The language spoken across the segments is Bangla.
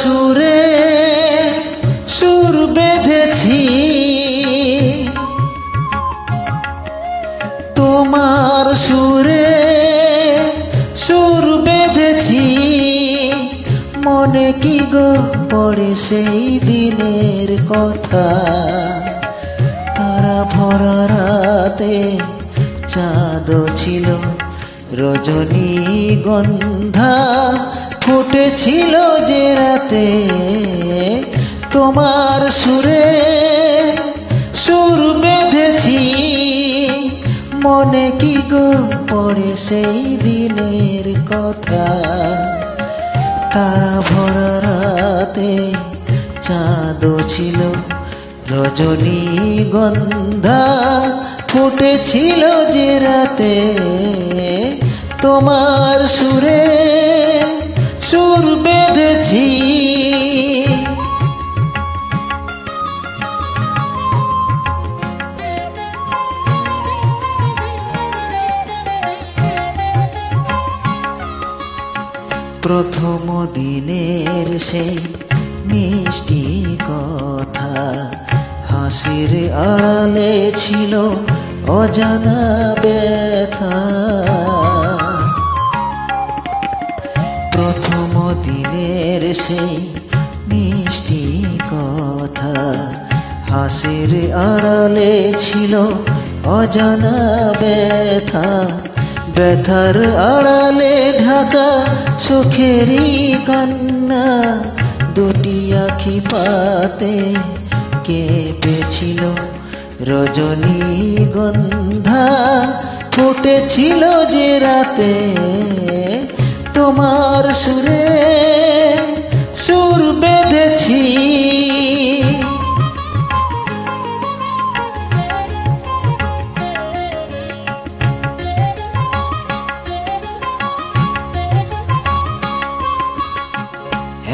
সুরে সুর বেঁধেছি, তোমার সুরে সুর বেঁধেছি। মনে কি গো পড়ে সেই দিনের কথা, তারা ভরা রাতে চাঁদ ছিল রজনীগন্ধা ফুটেছিল যে রাতে। তোমার সুরে সুর বেঁধেছি, মনে কি গো পড়ে সেই দিনের কথা, তারা ভরা রাতে চাঁদ ছিল রজনীগন্ধা ফুটেছিল যে রাতে। তোমার সুরে সুর বেঁধেছি। প্রথম দিনের সেই মিষ্টি কথা, হাসির আড়ালে ছিল অজানা ব্যথা। প্রথম দিনের সেই মিষ্টি কথা, হাসির আড়ালে ছিল অজানা ব্যথা। ব্যথার আড়ালে ঢাকা সুখেরই কান্না, দুটি আখি পাতে কেঁপেছিল রজনীগন্ধা ফুটেছিল যে রাতে। তোমার সুরে সুর বেঁধেছি।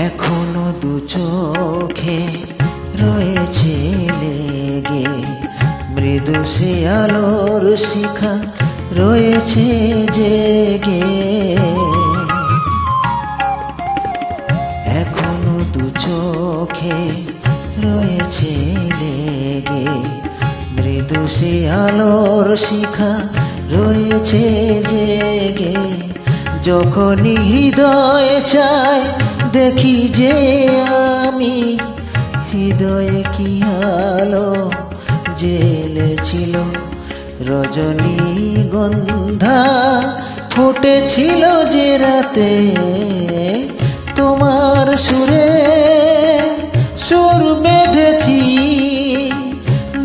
এখনো দু চোখে রয়েছে লেগে মৃদু সে আলোর শিখা রয়েছে জেগে। এখনো দু চোখে রয়েছে লেগে মৃদু সে আলোর শিখা রয়েছে জেগে। যখনই হৃদয় চায় দেখি যে আমি, হৃদয়ে কি আলো জ্বেলেছিল রজনীগন্ধা ফুটেছিল যে রাতে। তোমার সুরে সুর বেঁধেছি,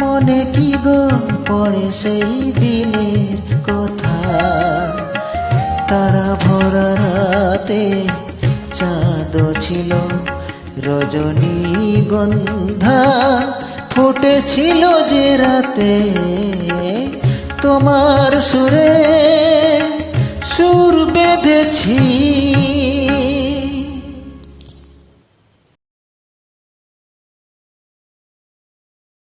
মনে কি গো পড়ে সেই দিনের কথা, তারা ভরা রাতে চাঁদ ছিল রজনীগন্ধা ফুটেছিল যে রাতে। তোমার সুরে সুর বেঁধেছি।